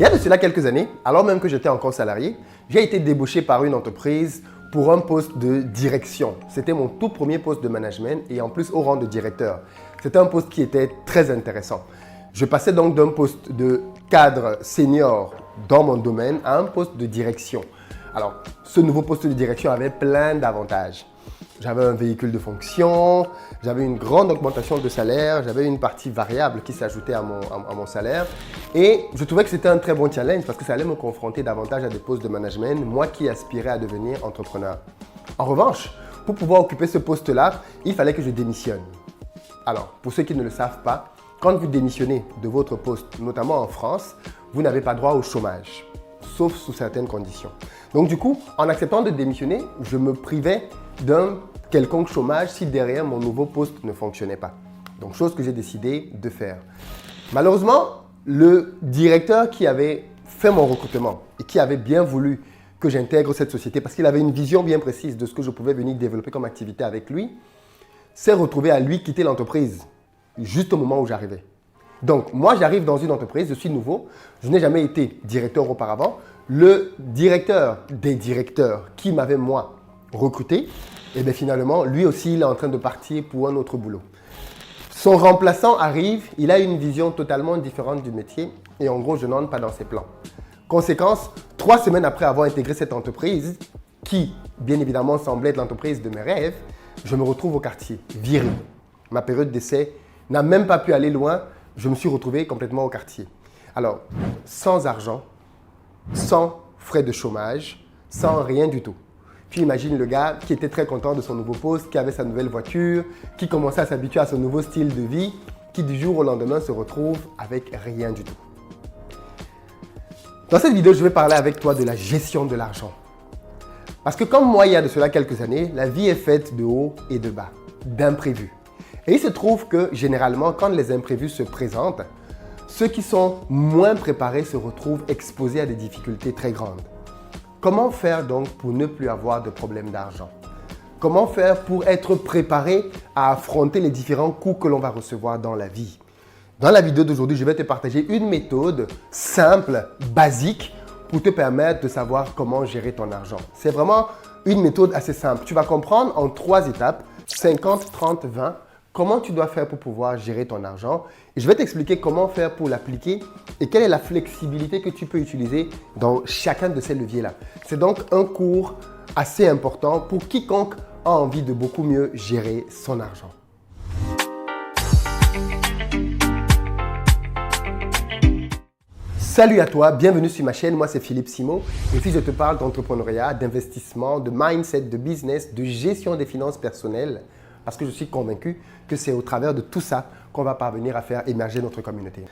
Il y a de cela quelques années, alors même que j'étais encore salarié, j'ai été débauché par une entreprise pour un poste de direction. C'était mon tout premier poste de management et en plus au rang de directeur. C'était un poste qui était très intéressant. Je passais donc d'un poste de cadre senior dans mon domaine à un poste de direction. Alors, ce nouveau poste de direction avait plein d'avantages. J'avais un véhicule de fonction, j'avais une grande augmentation de salaire, j'avais une partie variable qui s'ajoutait à mon salaire. Et je trouvais que c'était un très bon challenge parce que ça allait me confronter davantage à des postes de management, moi qui aspirais à devenir entrepreneur. En revanche, pour pouvoir occuper ce poste-là, il fallait que je démissionne. Alors, pour ceux qui ne le savent pas, quand vous démissionnez de votre poste, notamment en France, vous n'avez pas droit au chômage, sauf sous certaines conditions. Donc du coup, en acceptant de démissionner, je me privais d'un quelconque chômage si derrière mon nouveau poste ne fonctionnait pas. Donc chose que j'ai décidé de faire. Malheureusement, le directeur qui avait fait mon recrutement et qui avait bien voulu que j'intègre cette société parce qu'il avait une vision bien précise de ce que je pouvais venir développer comme activité avec lui, s'est retrouvé à lui quitter l'entreprise juste au moment où j'arrivais. Donc moi j'arrive dans une entreprise, je suis nouveau, je n'ai jamais été directeur auparavant. Le directeur des directeurs qui m'avait moi recruté, et bien finalement, lui aussi, il est en train de partir pour un autre boulot. Son remplaçant arrive, il a une vision totalement différente du métier et en gros, je n'entre pas dans ses plans. Conséquence, 3 semaines après avoir intégré cette entreprise, qui bien évidemment semblait être l'entreprise de mes rêves, je me retrouve au quartier, viré. Ma période d'essai n'a même pas pu aller loin, je me suis retrouvé complètement au quartier. Alors, sans argent, sans frais de chômage, sans rien du tout. Puis imagine le gars qui était très content de son nouveau poste, qui avait sa nouvelle voiture, qui commençait à s'habituer à son nouveau style de vie, qui du jour au lendemain se retrouve avec rien du tout. Dans cette vidéo, je vais parler avec toi de la gestion de l'argent. Parce que comme moi, il y a de cela quelques années, la vie est faite de haut et de bas, d'imprévus. Et il se trouve que généralement, quand les imprévus se présentent, ceux qui sont moins préparés se retrouvent exposés à des difficultés très grandes. Comment faire donc pour ne plus avoir de problème d'argent? Comment faire pour être préparé à affronter les différents coups que l'on va recevoir dans la vie? Dans la vidéo d'aujourd'hui, je vais te partager une méthode simple, basique, pour te permettre de savoir comment gérer ton argent. C'est vraiment une méthode assez simple. Tu vas comprendre en 3 étapes, 50, 30, 20, comment tu dois faire pour pouvoir gérer ton argent. Et je vais t'expliquer comment faire pour l'appliquer et quelle est la flexibilité que tu peux utiliser dans chacun de ces leviers-là. C'est donc un cours assez important pour quiconque a envie de beaucoup mieux gérer son argent. Salut à toi, bienvenue sur ma chaîne, moi c'est Philippe Simo. Ici je te parle d'entrepreneuriat, d'investissement, de mindset, de business, de gestion des finances personnelles. Parce que je suis convaincu que c'est au travers de tout ça qu'on va parvenir à faire émerger notre communauté.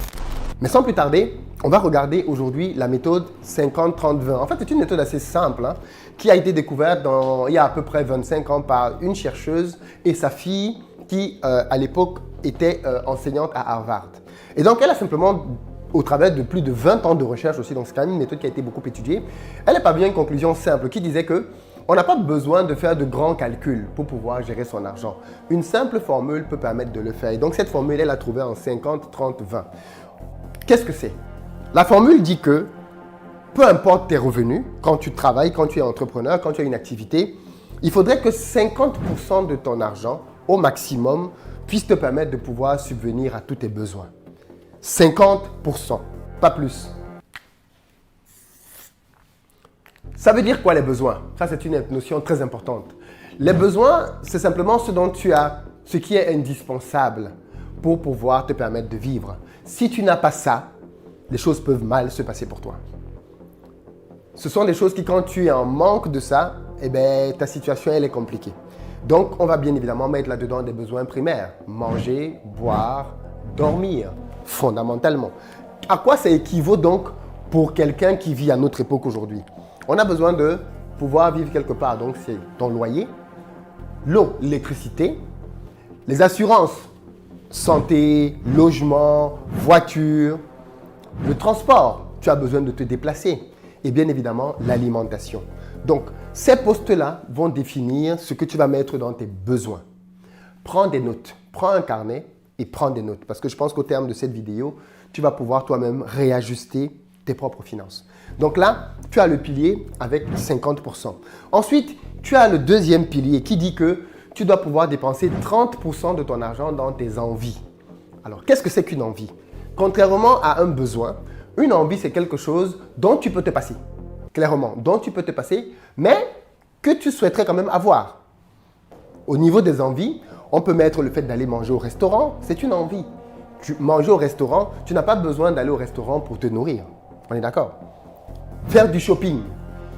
Mais sans plus tarder, on va regarder aujourd'hui la méthode 50-30-20. En fait, c'est une méthode assez simple qui a été découverte il y a à peu près 25 ans par une chercheuse et sa fille qui, à l'époque, était enseignante à Harvard. Et donc, elle a simplement, au travers de plus de 20 ans de recherche aussi, donc c'est quand même une méthode qui a été beaucoup étudiée, elle est parvenue à une conclusion simple qui disait que on n'a pas besoin de faire de grands calculs pour pouvoir gérer son argent. Une simple formule peut permettre de le faire. Et donc, cette formule, elle l'a trouvée en 50, 30, 20. Qu'est-ce que c'est? La formule dit que peu importe tes revenus, quand tu travailles, quand tu es entrepreneur, quand tu as une activité, il faudrait que 50% de ton argent, au maximum, puisse te permettre de pouvoir subvenir à tous tes besoins. 50%, pas plus. Ça veut dire quoi les besoins? Ça, c'est une notion très importante. Les besoins, c'est simplement ce dont tu as, ce qui est indispensable pour pouvoir te permettre de vivre. Si tu n'as pas ça, les choses peuvent mal se passer pour toi. Ce sont des choses qui, quand tu es en manque de ça, eh bien, ta situation, elle est compliquée. Donc, on va bien évidemment mettre là-dedans des besoins primaires. Manger, boire, dormir, fondamentalement. À quoi ça équivaut donc pour quelqu'un qui vit à notre époque aujourd'hui? On a besoin de pouvoir vivre quelque part. Donc, c'est ton loyer, l'eau, l'électricité, les assurances, santé, logement, voiture, le transport. Tu as besoin de te déplacer. Et bien évidemment, l'alimentation. Donc, ces postes-là vont définir ce que tu vas mettre dans tes besoins. Prends des notes. Prends un carnet et prends des notes. Parce que je pense qu'au terme de cette vidéo, tu vas pouvoir toi-même réajuster tes propres finances. Donc là, tu as le pilier avec 50%. Ensuite, tu as le deuxième pilier qui dit que tu dois pouvoir dépenser 30% de ton argent dans tes envies. Alors, qu'est-ce que c'est qu'une envie? Contrairement à un besoin, une envie, c'est quelque chose dont tu peux te passer. Clairement, dont tu peux te passer, mais que tu souhaiterais quand même avoir. Au niveau des envies, on peut mettre le fait d'aller manger au restaurant, c'est une envie. Manger au restaurant, tu n'as pas besoin d'aller au restaurant pour te nourrir. On est d'accord? Faire du shopping,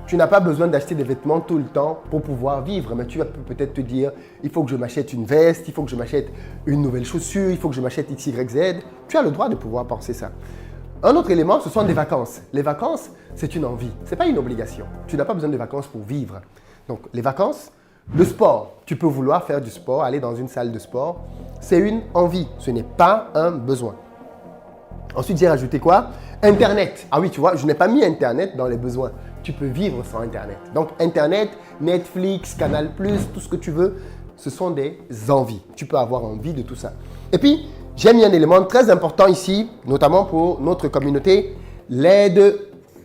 tu n'as pas besoin d'acheter des vêtements tout le temps pour pouvoir vivre, mais tu vas peut-être te dire, il faut que je m'achète une veste, il faut que je m'achète une nouvelle chaussure, il faut que je m'achète X, Y, Z. Tu as le droit de pouvoir penser ça. Un autre élément, ce sont des vacances. Les vacances, c'est une envie, ce n'est pas une obligation. Tu n'as pas besoin de vacances pour vivre. Donc, les vacances, le sport, tu peux vouloir faire du sport, aller dans une salle de sport, c'est une envie, ce n'est pas un besoin. Ensuite, j'ai rajouté quoi? Internet. Ah oui, tu vois, je n'ai pas mis Internet dans les besoins. Tu peux vivre sans Internet. Donc, Internet, Netflix, Canal+, tout ce que tu veux, ce sont des envies. Tu peux avoir envie de tout ça. Et puis, j'ai mis un élément très important ici, notamment pour notre communauté, l'aide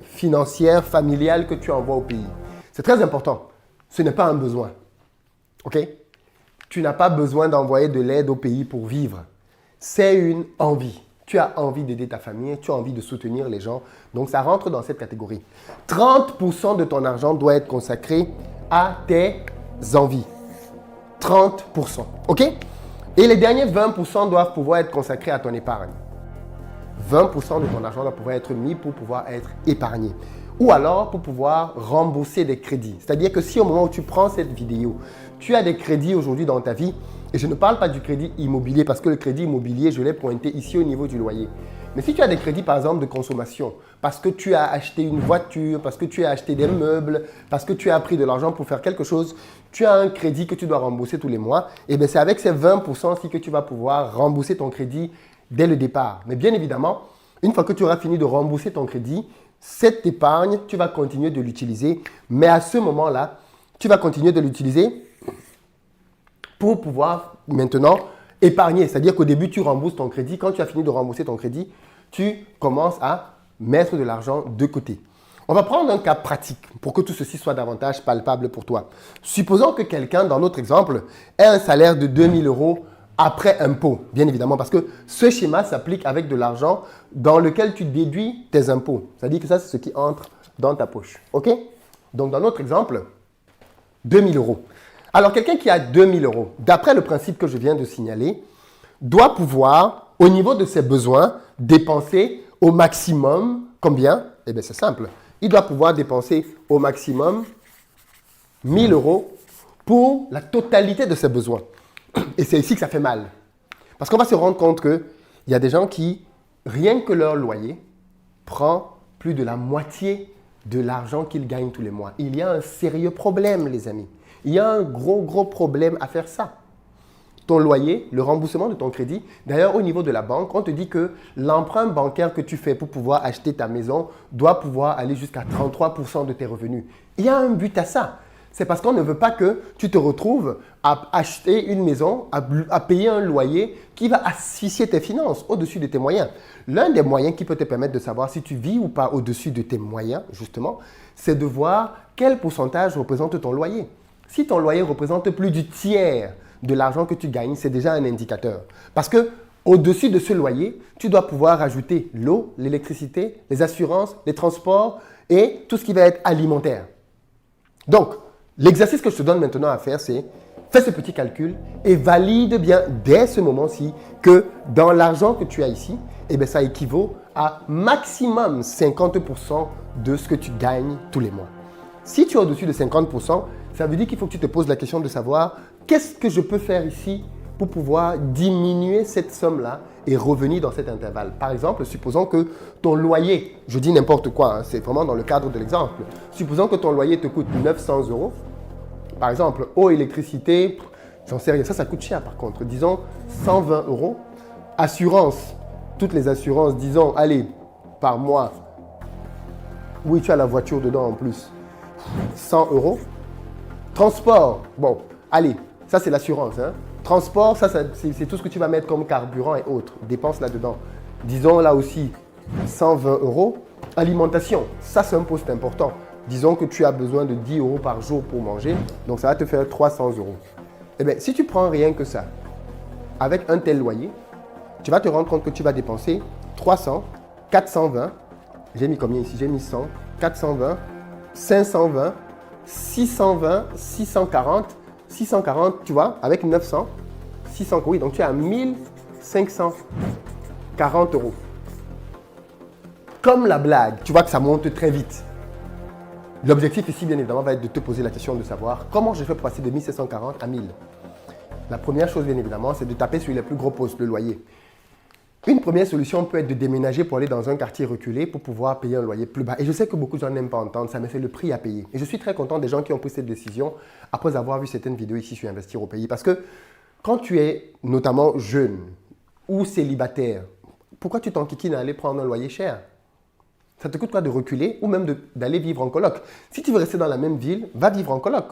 financière, familiale que tu envoies au pays. C'est très important. Ce n'est pas un besoin. OK? Tu n'as pas besoin d'envoyer de l'aide au pays pour vivre. C'est une envie. Tu as envie d'aider ta famille, tu as envie de soutenir les gens. Donc, ça rentre dans cette catégorie. 30% de ton argent doit être consacré à tes envies. 30%. OK? Et les derniers 20% doivent pouvoir être consacrés à ton épargne. 20% de ton argent doit pouvoir être mis pour pouvoir être épargné. Ou alors pour pouvoir rembourser des crédits. C'est-à-dire que si au moment où tu prends cette vidéo, tu as des crédits aujourd'hui dans ta vie, et je ne parle pas du crédit immobilier parce que le crédit immobilier, je l'ai pointé ici au niveau du loyer. Mais si tu as des crédits par exemple de consommation, parce que tu as acheté une voiture, parce que tu as acheté des meubles, parce que tu as pris de l'argent pour faire quelque chose, tu as un crédit que tu dois rembourser tous les mois, et bien c'est avec ces 20% que tu vas pouvoir rembourser ton crédit dès le départ. Mais bien évidemment, une fois que tu auras fini de rembourser ton crédit, cette épargne, tu vas continuer de l'utiliser, mais à ce moment-là, tu vas continuer de l'utiliser pour pouvoir maintenant épargner. C'est-à-dire qu'au début, tu rembourses ton crédit. Quand tu as fini de rembourser ton crédit, tu commences à mettre de l'argent de côté. On va prendre un cas pratique pour que tout ceci soit davantage palpable pour toi. Supposons que quelqu'un, dans notre exemple, ait un salaire de 2 000 € après impôt, bien évidemment, parce que ce schéma s'applique avec de l'argent dans lequel tu déduis tes impôts. C'est-à-dire que ça, c'est ce qui entre dans ta poche. OK? Donc, dans notre exemple, 2 000 €. Alors, quelqu'un qui a 2 000 €, d'après le principe que je viens de signaler, doit pouvoir, au niveau de ses besoins, dépenser au maximum combien? Eh bien, c'est simple. Il doit pouvoir dépenser au maximum 1 000 € pour la totalité de ses besoins. Et c'est ici que ça fait mal. Parce qu'on va se rendre compte qu'il y a des gens qui, rien que leur loyer, prend plus de la moitié de l'argent qu'ils gagnent tous les mois. Il y a un sérieux problème, les amis. Il y a un gros problème à faire ça. Ton loyer, le remboursement de ton crédit. D'ailleurs, au niveau de la banque, on te dit que l'emprunt bancaire que tu fais pour pouvoir acheter ta maison doit pouvoir aller jusqu'à 33% de tes revenus. Il y a un but à ça. C'est parce qu'on ne veut pas que tu te retrouves à acheter une maison, à payer un loyer qui va asphyxier tes finances au-dessus de tes moyens. L'un des moyens qui peut te permettre de savoir si tu vis ou pas au-dessus de tes moyens, justement, c'est de voir quel pourcentage représente ton loyer. Si ton loyer représente plus du tiers de l'argent que tu gagnes, c'est déjà un indicateur. Parce que au-dessus de ce loyer, tu dois pouvoir ajouter l'eau, l'électricité, les assurances, les transports et tout ce qui va être alimentaire. Donc, l'exercice que je te donne maintenant à faire, c'est fais ce petit calcul et valide bien dès ce moment-ci que dans l'argent que tu as ici, eh bien, ça équivaut à maximum 50% de ce que tu gagnes tous les mois. Si tu es au-dessus de 50%, ça veut dire qu'il faut que tu te poses la question de savoir qu'est-ce que je peux faire ici pour pouvoir diminuer cette somme-là et revenir dans cet intervalle. Par exemple, supposons que ton loyer, je dis n'importe quoi, c'est vraiment dans le cadre de l'exemple, supposons que ton loyer te coûte 900 €. Par exemple, eau, électricité, j'en sais rien, ça coûte cher par contre, disons 120 €. Assurance, toutes les assurances, disons, allez, par mois, oui, tu as la voiture dedans en plus, 100 €. Transport, bon, allez, ça c'est l'assurance. Hein. Transport, ça c'est tout ce que tu vas mettre comme carburant et autres, dépenses là-dedans. Disons là aussi 120 €. Alimentation, ça c'est un poste important. Disons que tu as besoin de 10 euros par jour pour manger, donc ça va te faire 300 euros. Eh bien, si tu prends rien que ça, avec un tel loyer, tu vas te rendre compte que tu vas dépenser 300, 420, j'ai mis combien ici? J'ai mis 100, 420, 520, 620, 640, 640, tu vois, avec 900, 600, oui, donc tu es à 1540 euros. Comme la blague, tu vois que ça monte très vite. L'objectif ici, bien évidemment, va être de te poser la question de savoir comment je fais pour passer de 1740 à 1000. La première chose, bien évidemment, c'est de taper sur les plus gros postes, le loyer. Une première solution peut être de déménager pour aller dans un quartier reculé pour pouvoir payer un loyer plus bas. Et je sais que beaucoup de gens n'aiment pas entendre ça, mais c'est le prix à payer. Et je suis très content des gens qui ont pris cette décision après avoir vu certaines vidéos ici sur Investir au pays. Parce que quand tu es notamment jeune ou célibataire, pourquoi tu t'enquiquines à aller prendre un loyer cher? Ça te coûte quoi de reculer ou même d'aller vivre en coloc? Si tu veux rester dans la même ville, va vivre en coloc.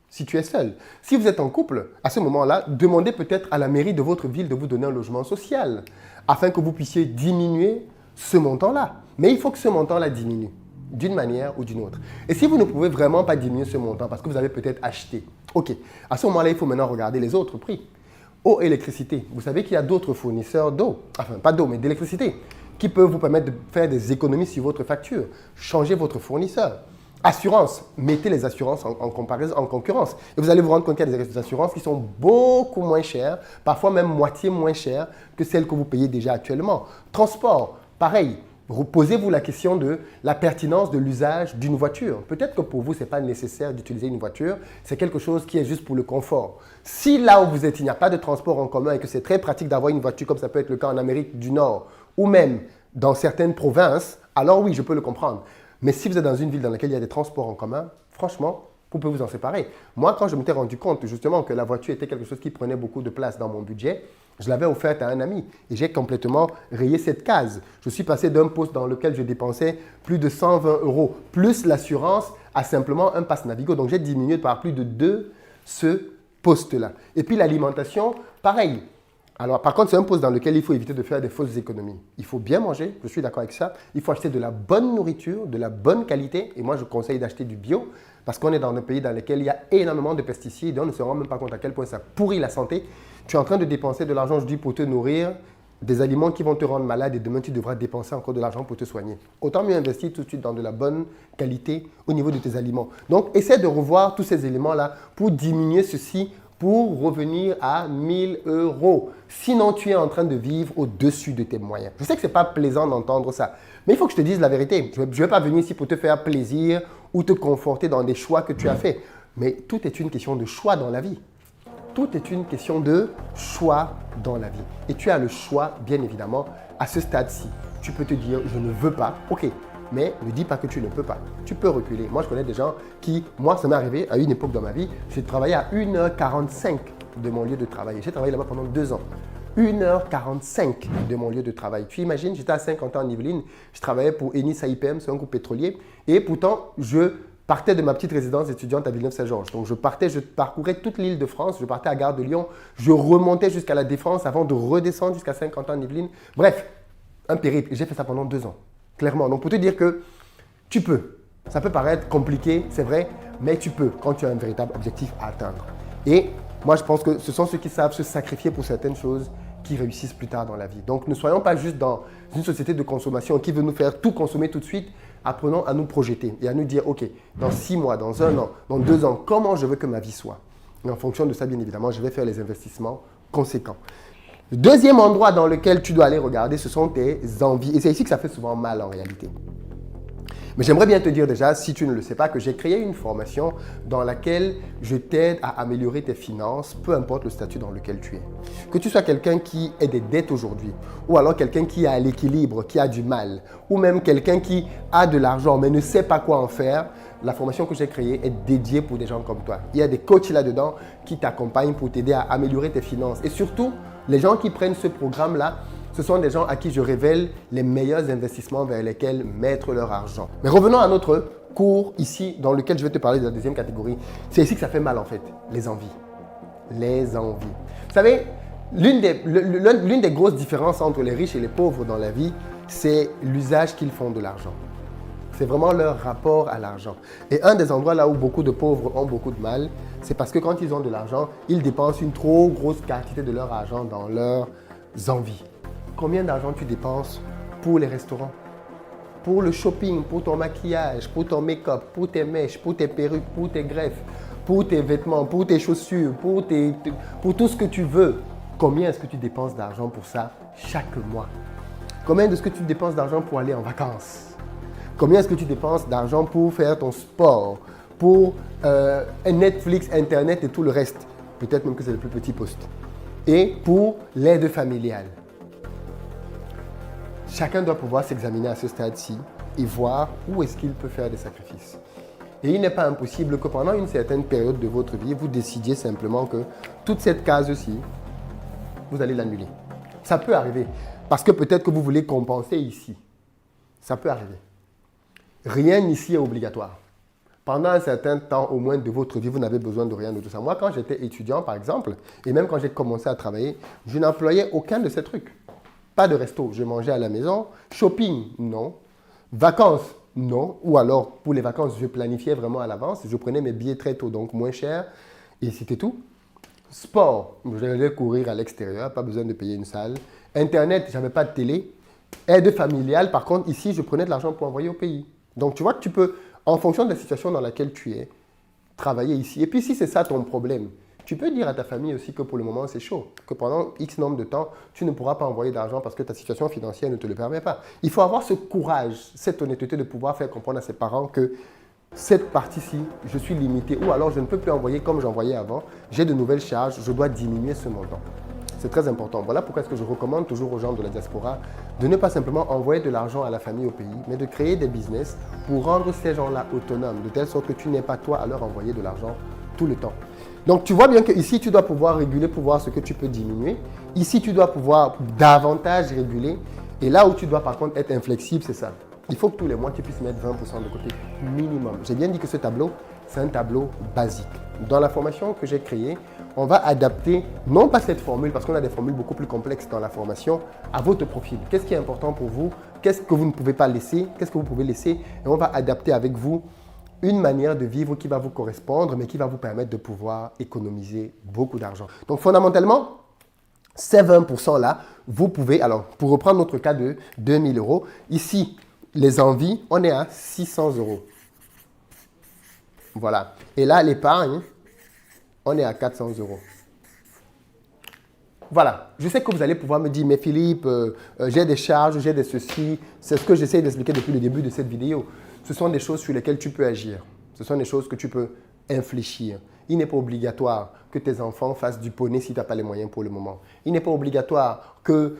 Si tu es seul. Si vous êtes en couple, à ce moment-là, demandez peut-être à la mairie de votre ville de vous donner un logement social afin que vous puissiez diminuer ce montant-là. Mais il faut que ce montant-là diminue d'une manière ou d'une autre. Et si vous ne pouvez vraiment pas diminuer ce montant parce que vous avez peut-être acheté, ok, à ce moment-là, il faut maintenant regarder les autres prix. Eau, électricité. Vous savez qu'il y a d'autres fournisseurs d'eau, enfin pas d'eau, mais d'électricité, qui peuvent vous permettre de faire des économies sur votre facture. Changez votre fournisseur. Assurance, mettez les assurances en concurrence. Et vous allez vous rendre compte qu'il y a des assurances qui sont beaucoup moins chères, parfois même moitié moins chères que celles que vous payez déjà actuellement. Transport, pareil. Posez-vous la question de la pertinence de l'usage d'une voiture. Peut-être que pour vous, ce n'est pas nécessaire d'utiliser une voiture, c'est quelque chose qui est juste pour le confort. Si là où vous êtes, il n'y a pas de transport en commun et que c'est très pratique d'avoir une voiture, comme ça peut être le cas en Amérique du Nord ou même dans certaines provinces, alors oui, je peux le comprendre. Mais si vous êtes dans une ville dans laquelle il y a des transports en commun, franchement, vous pouvez vous en séparer. Moi, quand je m'étais rendu compte justement que la voiture était quelque chose qui prenait beaucoup de place dans mon budget, je l'avais offerte à un ami et j'ai complètement rayé cette case. Je suis passé d'un poste dans lequel je dépensais plus de 120 euros plus l'assurance à simplement un pass Navigo. Donc, j'ai diminué par plus de 2 ce poste-là. Et puis, l'alimentation, pareil. Alors, par contre, c'est un poste dans lequel il faut éviter de faire des fausses économies. Il faut bien manger, je suis d'accord avec ça. Il faut acheter de la bonne nourriture, de la bonne qualité. Et moi, je conseille d'acheter du bio parce qu'on est dans un pays dans lequel il y a énormément de pesticides et on ne se rend même pas compte à quel point ça pourrit la santé. Tu es en train de dépenser de l'argent aujourd'hui pour te nourrir, des aliments qui vont te rendre malade et demain, tu devras dépenser encore de l'argent pour te soigner. Autant mieux investir tout de suite dans de la bonne qualité au niveau de tes aliments. Donc, essaie de revoir tous ces éléments-là pour diminuer ceci, pour revenir à 1000 euros. Sinon, tu es en train de vivre au-dessus de tes moyens. Je sais que ce n'est pas plaisant d'entendre ça, mais il faut que je te dise la vérité. Je ne vais pas venir ici pour te faire plaisir ou te conforter dans des choix que tu as faits. Mais tout est une question de choix dans la vie. Tout est une question de choix dans la vie. Et tu as le choix, bien évidemment, à ce stade-ci. Tu peux te dire, je ne veux pas. Ok, mais ne dis pas que tu ne peux pas. Tu peux reculer. Moi, je connais des gens qui, moi, ça m'est arrivé à une époque dans ma vie, j'ai travaillé à 1h45 de mon lieu de travail. J'ai travaillé là-bas pendant 2 ans. 1h45 de mon lieu de travail. Tu imagines, j'étais à Saint-Quentin en Yvelines, je travaillais pour Eni AIPM, c'est un groupe pétrolier, et pourtant, je partais de ma petite résidence étudiante à Villeneuve-Saint-Georges. Donc, je parcourais toute l'île de France, je partais à Gare de Lyon, je remontais jusqu'à la Défense avant de redescendre jusqu'à Saint-Quentin en Yvelines. Bref, un périple. J'ai fait ça pendant 2 ans. Clairement. Donc, pour te dire que tu peux. Ça peut paraître compliqué, c'est vrai, mais tu peux quand tu as un véritable objectif à atteindre. Et moi, je pense que ce sont ceux qui savent se sacrifier pour certaines choses qui réussissent plus tard dans la vie. Donc, ne soyons pas juste dans une société de consommation qui veut nous faire tout consommer tout de suite. Apprenons à nous projeter et à nous dire, OK, dans 6 mois, dans 1 an, dans 2 ans, comment je veux que ma vie soit? Et en fonction de ça, bien évidemment, je vais faire les investissements conséquents. Le deuxième endroit dans lequel tu dois aller regarder, ce sont tes envies. Et c'est ici que ça fait souvent mal en réalité. Mais j'aimerais bien te dire déjà, si tu ne le sais pas, que j'ai créé une formation dans laquelle je t'aide à améliorer tes finances, peu importe le statut dans lequel tu es. Que tu sois quelqu'un qui ait des dettes aujourd'hui, ou alors quelqu'un qui a l'équilibre, qui a du mal, ou même quelqu'un qui a de l'argent mais ne sait pas quoi en faire, la formation que j'ai créée est dédiée pour des gens comme toi. Il y a des coachs là-dedans qui t'accompagnent pour t'aider à améliorer tes finances. Et surtout, les gens qui prennent ce programme-là, ce sont des gens à qui je révèle les meilleurs investissements vers lesquels mettre leur argent. Mais revenons à notre cours ici, dans lequel je vais te parler de la deuxième catégorie. C'est ici que ça fait mal en fait, les envies. Les envies. Vous savez, l'une des grosses différences entre les riches et les pauvres dans la vie, c'est l'usage qu'ils font de l'argent. C'est vraiment leur rapport à l'argent. Et un des endroits là où beaucoup de pauvres ont beaucoup de mal, c'est parce que quand ils ont de l'argent, ils dépensent une trop grosse quantité de leur argent dans leurs envies. Combien d'argent tu dépenses pour les restaurants, pour le shopping, pour ton maquillage, pour ton make-up, pour tes mèches, pour tes perruques, pour tes greffes, pour tes vêtements, pour tes chaussures, pour tout ce que tu veux? Combien est-ce que tu dépenses d'argent pour ça chaque mois? Combien est-ce que tu dépenses d'argent pour aller en vacances? Combien est-ce que tu dépenses d'argent pour faire ton sport, pour Netflix, Internet et tout le reste? Peut-être même que c'est le plus petit poste. Et pour l'aide familiale. Chacun doit pouvoir s'examiner à ce stade-ci et voir où est-ce qu'il peut faire des sacrifices. Et il n'est pas impossible que pendant une certaine période de votre vie, vous décidiez simplement que toute cette case-ci, vous allez l'annuler. Ça peut arriver. Parce que peut-être que vous voulez compenser ici. Ça peut arriver. Rien ici est obligatoire. Pendant un certain temps, au moins de votre vie, vous n'avez besoin de rien de tout ça. Moi, quand j'étais étudiant, par exemple, et même quand j'ai commencé à travailler, je n'employais aucun de ces trucs. Pas de resto, je mangeais à la maison. Shopping, non. Vacances, non. Ou alors, pour les vacances, je planifiais vraiment à l'avance. Je prenais mes billets très tôt, donc moins cher. Et c'était tout. Sport, j'allais courir à l'extérieur, pas besoin de payer une salle. Internet, je n'avais pas de télé. Aide familiale, par contre, ici, je prenais de l'argent pour envoyer au pays. Donc, tu vois que tu peux, en fonction de la situation dans laquelle tu es, travailler ici. Et puis, si c'est ça ton problème, tu peux dire à ta famille aussi que pour le moment, c'est chaud. Que pendant X nombre de temps, tu ne pourras pas envoyer d'argent parce que ta situation financière ne te le permet pas. Il faut avoir ce courage, cette honnêteté de pouvoir faire comprendre à ses parents que cette partie-ci, je suis limité ou alors je ne peux plus envoyer comme j'envoyais avant. J'ai de nouvelles charges, je dois diminuer ce montant. C'est très important. Voilà pourquoi est-ce que je recommande toujours aux gens de la diaspora de ne pas simplement envoyer de l'argent à la famille au pays, mais de créer des business pour rendre ces gens-là autonomes, de telle sorte que tu n'aies pas toi à leur envoyer de l'argent tout le temps. Donc, tu vois bien qu'ici, tu dois pouvoir réguler pour voir ce que tu peux diminuer. Ici, tu dois pouvoir davantage réguler. Et là où tu dois par contre être inflexible, c'est ça. Il faut que tous les mois, tu puisses mettre 20% de côté minimum. J'ai bien dit que ce tableau, c'est un tableau basique. Dans la formation que j'ai créée, on va adapter, non pas cette formule, parce qu'on a des formules beaucoup plus complexes dans la formation, à votre profil. Qu'est-ce qui est important pour vous? Qu'est-ce que vous ne pouvez pas laisser? Qu'est-ce que vous pouvez laisser? Et on va adapter avec vous une manière de vivre qui va vous correspondre, mais qui va vous permettre de pouvoir économiser beaucoup d'argent. Donc, fondamentalement, ces 20%-là, vous pouvez, alors, pour reprendre notre cas de 2000 euros, ici, les envies, on est à 600 euros. Voilà. Et là, l'épargne, on est à 400 euros. Voilà. Je sais que vous allez pouvoir me dire, mais Philippe, j'ai des charges, j'ai des ceci. C'est ce que j'essaie d'expliquer depuis le début de cette vidéo. Ce sont des choses sur lesquelles tu peux agir. Ce sont des choses que tu peux infléchir. Il n'est pas obligatoire que tes enfants fassent du poney si tu n'as pas les moyens pour le moment. Il n'est pas obligatoire que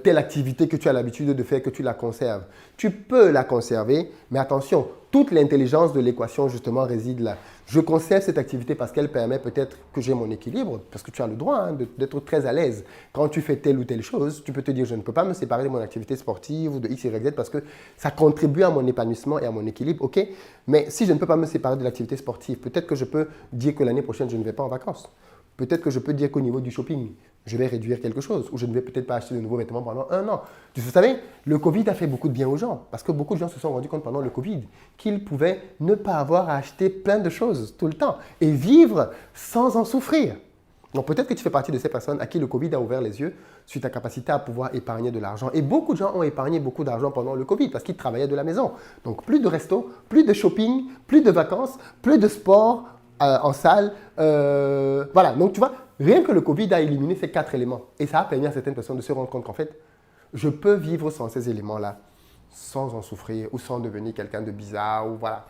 telle activité que tu as l'habitude de faire, que tu la conserves. Tu peux la conserver, mais attention, toute l'intelligence de l'équation justement réside là. Je conserve cette activité parce qu'elle permet peut-être que j'ai mon équilibre, parce que tu as le droit d'être très à l'aise. Quand tu fais telle ou telle chose, tu peux te dire je ne peux pas me séparer de mon activité sportive ou de X, Y, Z parce que ça contribue à mon épanouissement et à mon équilibre, ok? Mais si je ne peux pas me séparer de l'activité sportive, peut-être que je peux dire que l'année prochaine, je ne vais pas en vacances. Peut-être que je peux dire qu'au niveau du shopping, je vais réduire quelque chose ou je ne vais peut-être pas acheter de nouveaux vêtements pendant un an. Vous savez, le Covid a fait beaucoup de bien aux gens parce que beaucoup de gens se sont rendus compte pendant le Covid qu'ils pouvaient ne pas avoir à acheter plein de choses tout le temps et vivre sans en souffrir. Donc peut-être que tu fais partie de ces personnes à qui le Covid a ouvert les yeux sur ta capacité à pouvoir épargner de l'argent. Et beaucoup de gens ont épargné beaucoup d'argent pendant le Covid parce qu'ils travaillaient de la maison. Donc plus de resto, plus de shopping, plus de vacances, plus de sport en salle. Voilà, donc tu vois, rien que le Covid a éliminé ces 4 éléments. Et ça a permis à certaines personnes de se rendre compte qu'en fait, je peux vivre sans ces éléments-là, sans en souffrir ou sans devenir quelqu'un de bizarre ou voilà.